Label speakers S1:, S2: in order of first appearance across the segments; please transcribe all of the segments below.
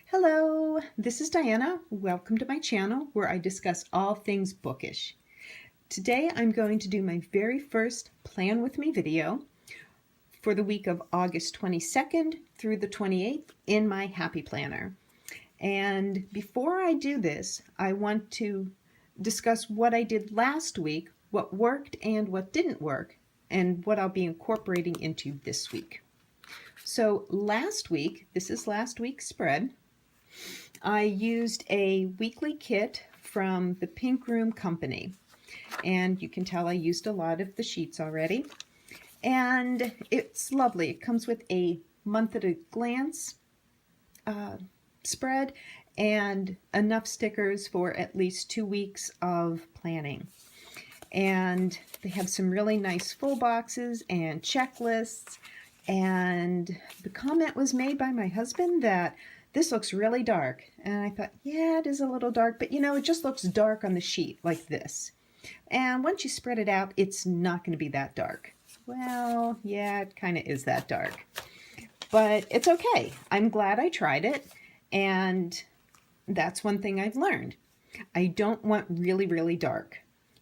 S1: Hello, this is Diana. Welcome to my channel where I discuss all things bookish. Today I'm going to do my very first Plan With Me video for the week of August 22nd through the 28th in my Happy Planner. And before I do this, I want to discuss what I did last week, what worked and what didn't work, and what I'll be incorporating into this week. So last week, this is last week's spread, I used a weekly kit from the Pink Room Company, and you can tell I used a lot of the sheets already, and it's lovely. It comes with a month at a glance spread and enough stickers for at least 2 weeks of planning. And they have some really nice full boxes and checklists, and the comment was made by my husband that this looks really dark. And I thought, yeah, it is a little dark, but it just looks dark on the sheet like this. And once you spread it out, it's not going to be that dark. Well, yeah, it kind of is that dark. But it's okay. I'm glad I tried it. And that's one thing I've learned. I don't want really, really dark,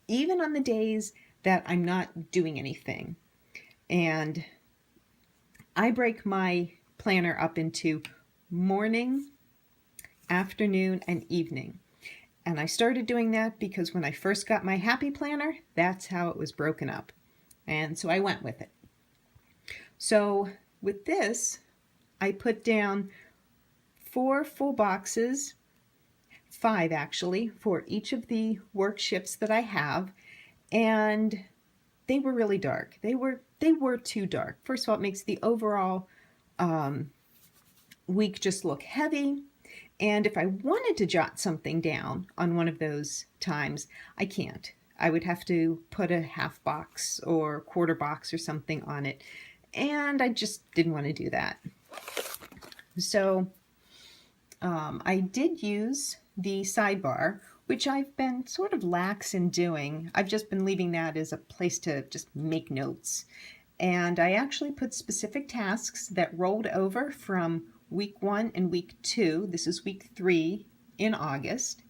S1: even on the days that I'm not doing anything. And I break my planner up into morning, afternoon, and evening. And I started doing that because when I first got my Happy Planner, that's how it was broken up. And so I went with it. So with this, I put down 4 full boxes, 5 actually, for each of the work shifts that I have. And they were really dark. They were too dark. First of all, it makes the overall week just look heavy. And if I wanted to jot something down on one of those times, I can't. I would have to put a half box or quarter box or something on it. And I just didn't want to do that. So I did use the sidebar, which I've been sort of lax in doing. I've just been leaving that as a place to just make notes. And I actually put specific tasks that rolled over from week 1 and week 2. This is week 3 in August.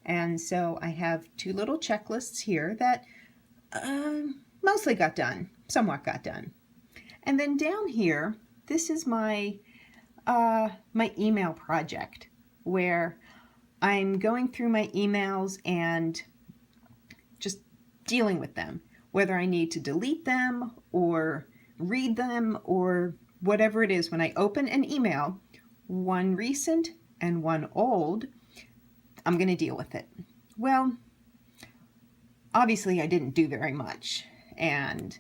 S1: And so I have 2 little checklists here that mostly got done, somewhat got done. And then down here, this is my my email project where I'm going through my emails and just dealing with them, whether I need to delete them or read them or whatever it is. When I open an email, one recent and one old, I'm going to deal with it. Well, obviously I didn't do very much, and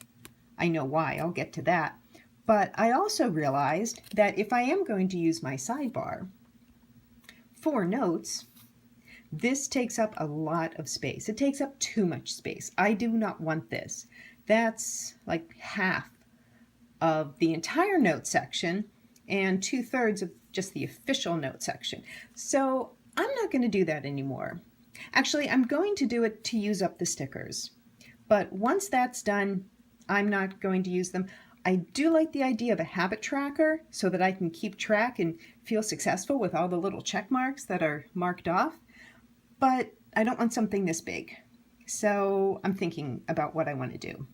S1: I know why. I'll get to that. But I also realized that if I am going to use my sidebar for notes, this takes up a lot of space. It takes up too much space. I do not want this. That's like half of the entire note section and 2/3 of just the official note section. So I'm not going to do that anymore. Actually, I'm going to do it to use up the stickers. But once that's done, I'm not going to use them. I do like the idea of a habit tracker so that I can keep track and feel successful with all the little check marks that are marked off. But I don't want something this big. So I'm thinking about what I want to do.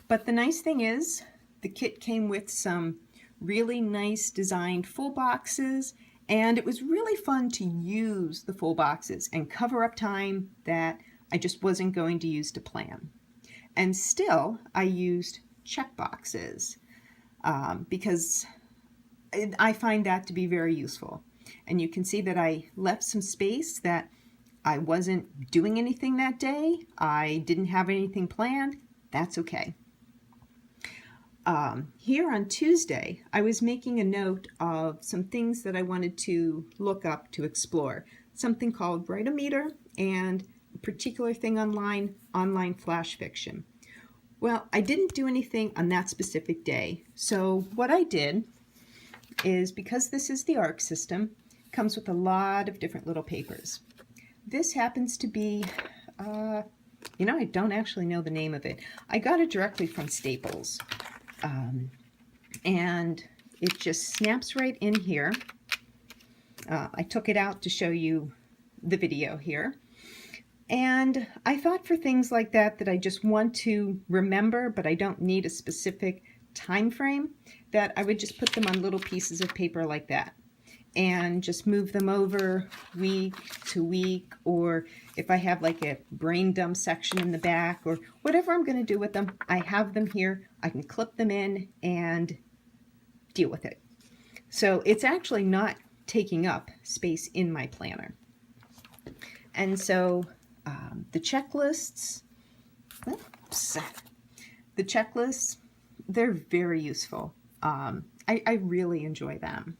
S1: But the nice thing is the kit came with some really nice designed full boxes, and it was really fun to use the full boxes and cover up time that I just wasn't going to use to plan. And still, I used check boxes because I find that to be very useful. And you can see that I left some space that I wasn't doing anything that day. I didn't have anything planned. That's okay. Here on Tuesday, I was making a note of some things that I wanted to look up to explore. Something called Write-O-Meter and a particular thing online flash fiction. Well, I didn't do anything on that specific day. So what I did is, because this is the ARC system, it comes with a lot of different little papers. This happens to be, I don't actually know the name of it. I got it directly from Staples. And it just snaps right in here. I took it out to show you the video here. And I thought for things like that I just want to remember, but I don't need a specific time frame, that I would just put them on little pieces of paper like that and just move them over week to week, or if I have like a brain dump section in the back or whatever I'm going to do with them, I have them here. I can clip them in and deal with it. So it's actually not taking up space in my planner. And so the checklists, they're very useful. I really enjoy them.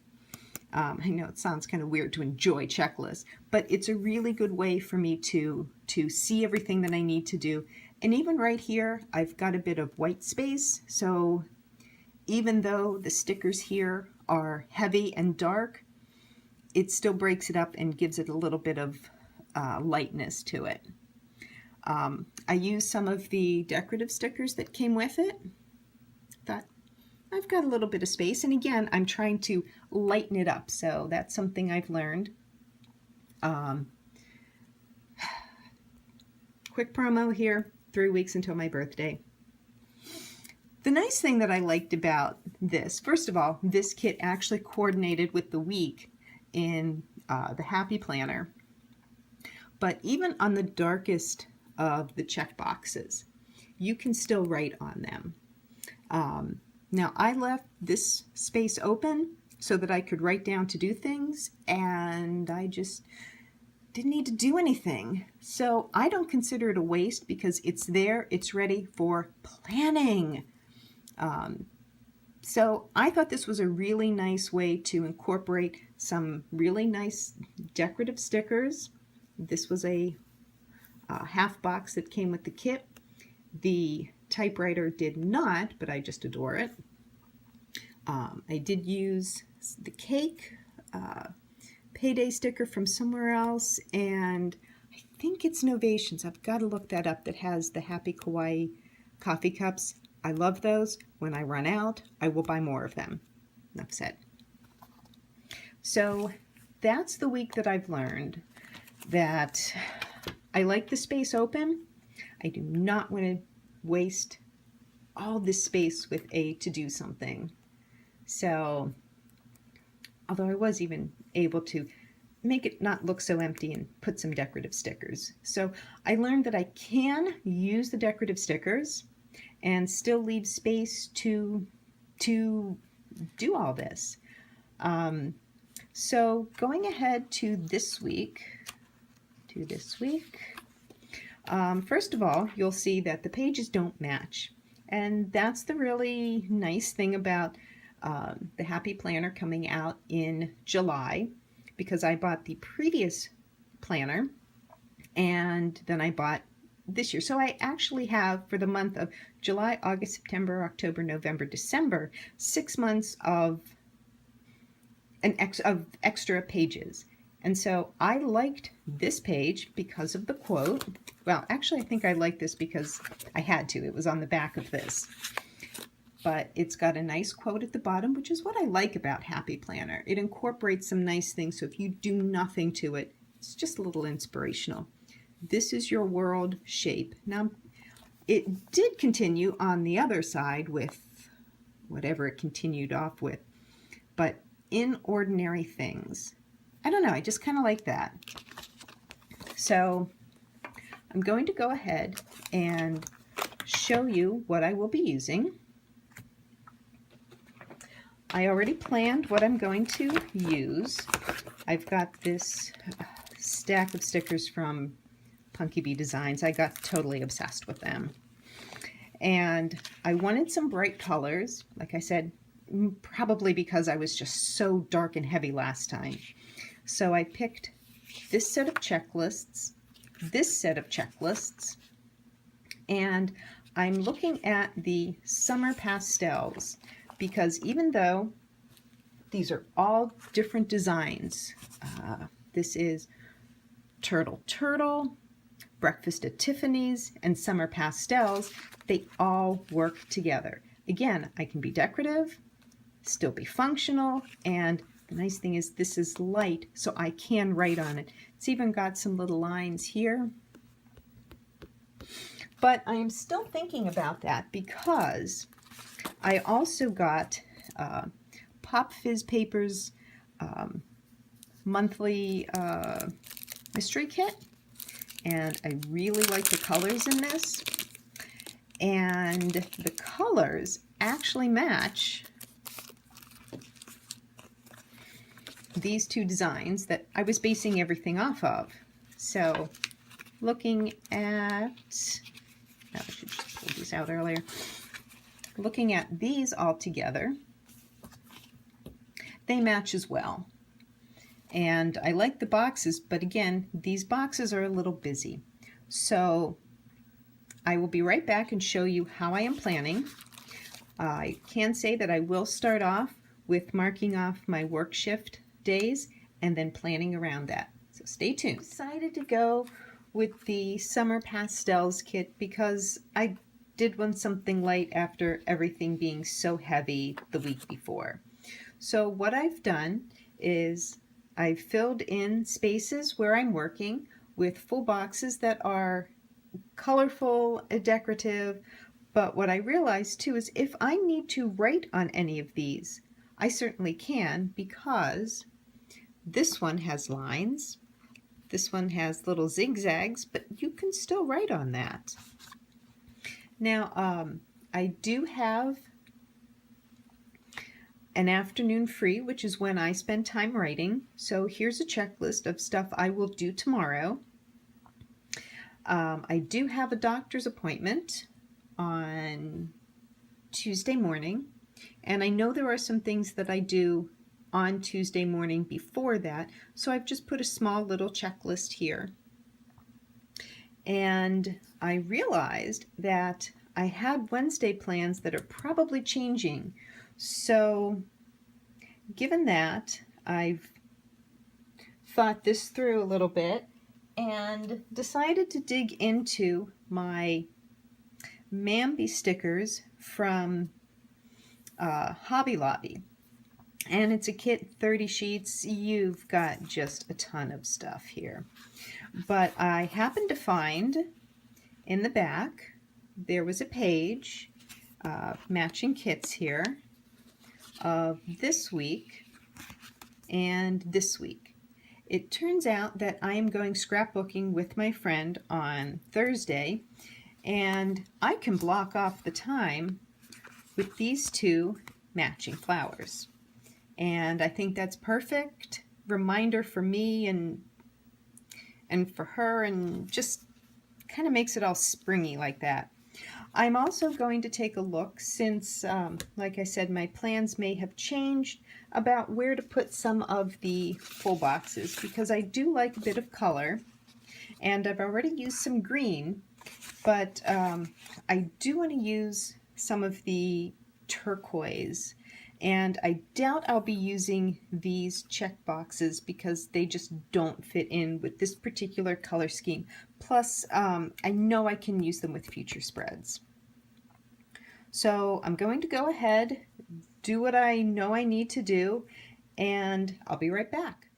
S1: I know it sounds kind of weird to enjoy checklists, but it's a really good way for me to see everything that I need to do. And even right here, I've got a bit of white space. So even though the stickers here are heavy and dark, it still breaks it up and gives it a little bit of lightness to it. I used some of the decorative stickers that came with it. Thought, I've got a little bit of space, and again, I'm trying to lighten it up, so that's something I've learned. Quick promo here, 3 weeks until my birthday. The nice thing that I liked about this, first of all, this kit actually coordinated with the week in the Happy Planner. But even on the darkest of the check boxes, you can still write on them. Now, I left this space open so that I could write down to do things, and I just didn't need to do anything. So I don't consider it a waste because it's there, it's ready for planning. So I thought this was a really nice way to incorporate some really nice decorative stickers. This was a half box that came with the kit. The typewriter did not, but I just adore it. I did use the cake payday sticker from somewhere else, and I think it's Novations. I've got to look that up. That has the Happy Kawaii coffee cups. I love those. When I run out, I will buy more of them. Enough said. So that's the week that I've learned that I like the space open. I do not want to waste all this space with a to do something. So, although I was even able to make it not look so empty and put some decorative stickers. So I learned that I can use the decorative stickers and still leave space to do all this. So going ahead to this week, first of all, you'll see that the pages don't match. And that's the really nice thing about the Happy Planner coming out in July, because I bought the previous planner and then I bought this year. So I actually have, for the month of July, August, September, October, November, December, 6 months of extra pages. And so I liked this page because of the quote. Well, actually, I think I liked this because I had to. It was on the back of this. But it's got a nice quote at the bottom, which is what I like about Happy Planner. It incorporates some nice things, so if you do nothing to it, it's just a little inspirational. This is your world shape. Now, it did continue on the other side with whatever it continued off with, but in ordinary things. I don't know, I just kind of like that. So I'm going to go ahead and show you what I will be using. I already planned what I'm going to use. I've got this stack of stickers from Punky Bee Designs. I got totally obsessed with them. And I wanted some bright colors, like I said, probably because I was just so dark and heavy last time. So I picked this set of checklists, this set of checklists, and I'm looking at the summer pastels, because even though these are all different designs, this is Turtle Turtle, Breakfast at Tiffany's, and Summer Pastels, they all work together. Again, I can be decorative, still be functional, and The nice thing is this is light, so I can write on it. It's even got some little lines here. But I am still thinking about that because I also got Pop Fizz Papers monthly mystery kit, and I really like the colors in this. And the colors actually match these two designs that I was basing everything off of. So looking at, I should just pull these out earlier. Looking at these all together, they match as well. And I like the boxes, but again, these boxes are a little busy. So I will be right back and show you how I am planning. I can say that I will start off with marking off my work shift days and then planning around that. So stay tuned. I decided to go with the Summer Pastels kit because I did want something light after everything being so heavy the week before. So what I've done is I've filled in spaces where I'm working with full boxes that are colorful, decorative, but what I realized too is if I need to write on any of these, I certainly can, because this one has lines, this one has little zigzags, but you can still write on that. Now, I do have an afternoon free, which is when I spend time writing. So here's a checklist of stuff I will do tomorrow. I do have a doctor's appointment on Tuesday morning, and I know there are some things that I do on Tuesday morning before that, so I've just put a small little checklist here. And I realized that I had Wednesday plans that are probably changing. So given that, I've thought this through a little bit and decided to dig into my Mambi stickers from Hobby Lobby. And it's a kit, 30 sheets. You've got just a ton of stuff here. But I happened to find in the back, there was a page, matching kits here, of this week and this week. It turns out that I am going scrapbooking with my friend on Thursday, and I can block off the time with these two matching flowers. And I think that's perfect reminder for me and for her, and just kind of makes it all springy like that. I'm also going to take a look, since like I said, my plans may have changed, about where to put some of the full boxes, because I do like a bit of color, and I've already used some green, but I do want to use some of the turquoise, and I doubt I'll be using these check boxes because they just don't fit in with this particular color scheme. Plus, I know I can use them with future spreads. So I'm going to go ahead, do what I know I need to do, and I'll be right back.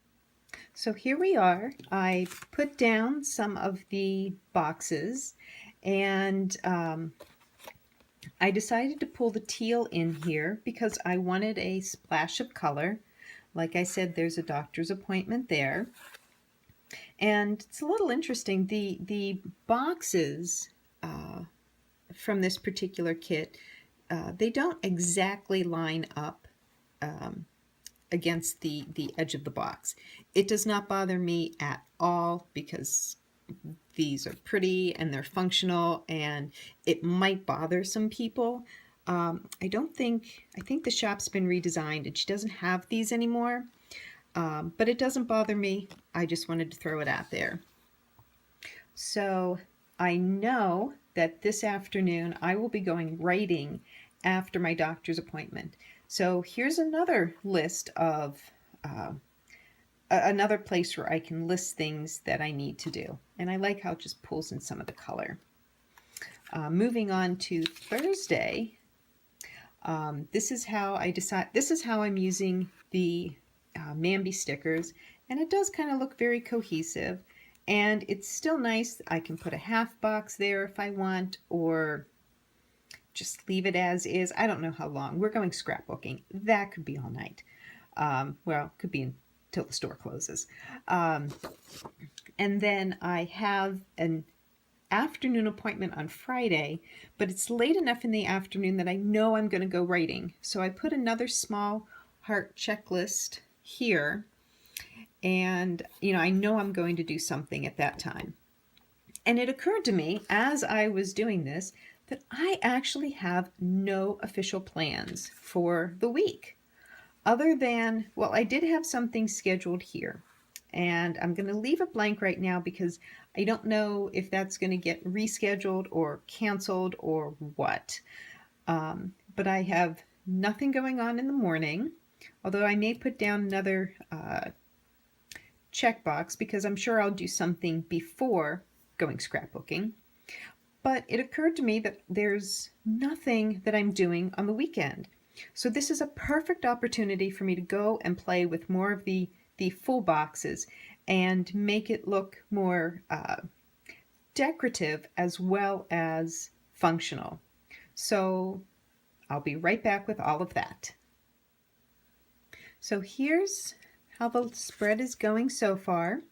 S1: So here we are. I put down some of the boxes, and I decided to pull the teal in here because I wanted a splash of color. Like I said, there's a doctor's appointment there. And it's a little interesting. The boxes from this particular kit, they don't exactly line up against the edge of the box. It does not bother me at all because these are pretty and they're functional, and it might bother some people. I think the shop's been redesigned and she doesn't have these anymore, but it doesn't bother me. I just wanted to throw it out there. So I know that this afternoon I will be going writing after my doctor's appointment. So here's another list of another place where I can list things that I need to do. And I like how it just pulls in some of the color. Moving on to Thursday, this is how I'm using the Mambi stickers, and it does kind of look very cohesive. And it's still nice. I can put a half box there if I want, or just leave it as is. I don't know how long. We're going scrapbooking. That could be all night. Well, could be until the store closes. And then I have an afternoon appointment on Friday, but it's late enough in the afternoon that I know I'm going to go writing. So I put another small heart checklist here, and I know I'm going to do something at that time. And it occurred to me as I was doing this that I actually have no official plans for the week. Other than, well, I did have something scheduled here. And I'm going to leave it blank right now because I don't know if that's going to get rescheduled or canceled or what. But I have nothing going on in the morning, although I may put down another checkbox because I'm sure I'll do something before going scrapbooking. But it occurred to me that there's nothing that I'm doing on the weekend. So this is a perfect opportunity for me to go and play with more of the full boxes and make it look more decorative as well as functional. So I'll be right back with all of that. So here's how the spread is going so far.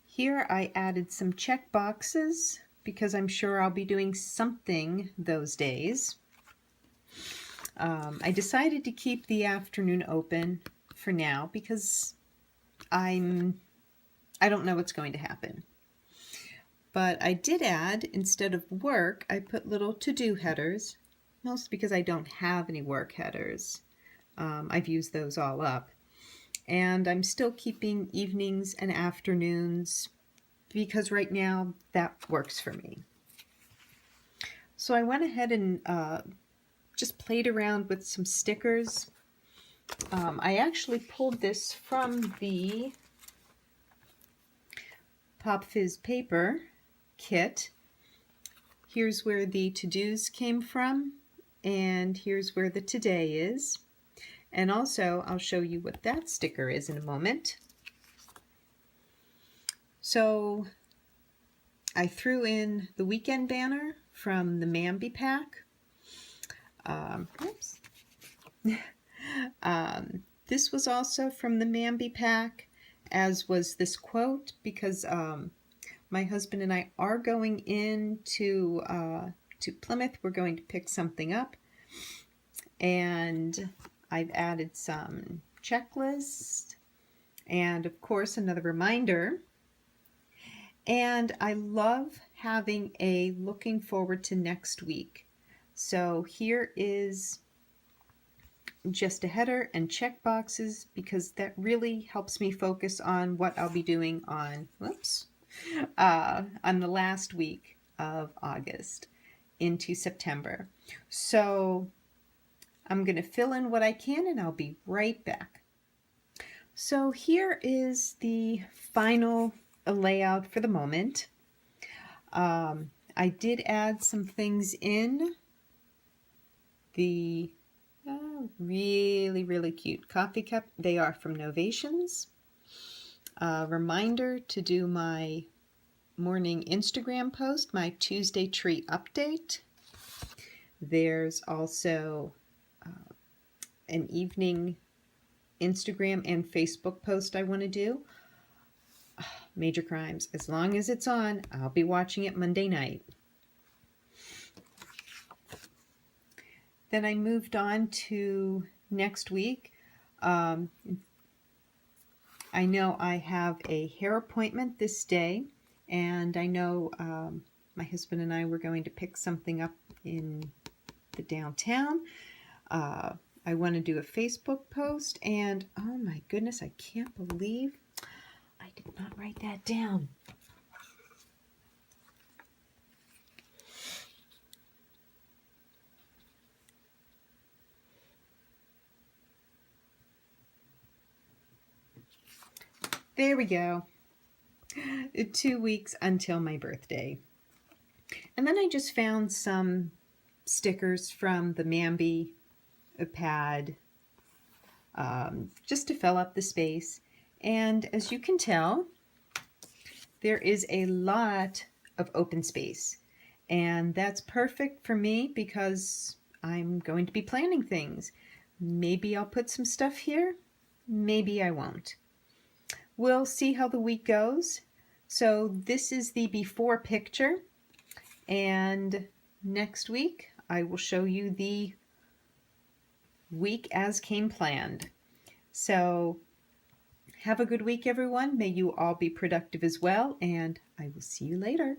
S1: Here I added some check boxes because I'm sure I'll be doing something those days. I decided to keep the afternoon open for now because I don't know what's going to happen. But I did add, instead of work, I put little to-do headers, mostly because I don't have any work headers. I've used those all up. And I'm still keeping evenings and afternoons because right now that works for me. So I went ahead and just played around with some stickers. I actually pulled this from the Pop Fizz paper kit. Here's where the to-dos came from, and here's where the today is. And also, I'll show you what that sticker is in a moment. So I threw in the weekend banner from the Mambi pack. This was also from the Mambi pack, as was this quote, because my husband and I are going into to Plymouth. We're going to pick something up, and I've added some checklists and of course another reminder. And I love having a looking forward to next week. So here is just a header and check boxes because that really helps me focus on what I'll be doing on the last week of August into September. So I'm going to fill in what I can and I'll be right back. So here is the final layout for the moment. I did add some things in. The really cute coffee cup. They are from Novations. Reminder to do my morning Instagram post, my Tuesday tree update. There's also an evening Instagram and Facebook post I want to do. Major Crimes. As long as it's on, I'll be watching it Monday night. Then I moved on to next week. I know I have a hair appointment this day, and I know my husband and I were going to pick something up in the downtown. I want to do a Facebook post, and oh my goodness, I can't believe I did not write that down. There we go. 2 weeks until my birthday. And then I just found some stickers from the Mambi a pad just to fill up the space. And as you can tell, there is a lot of open space. And that's perfect for me because I'm going to be planning things. Maybe I'll put some stuff here, maybe I won't. We'll see how the week goes. So this is the before picture, and next week I will show you the week as came planned. So have a good week, everyone. May you all be productive as well, and I will see you later.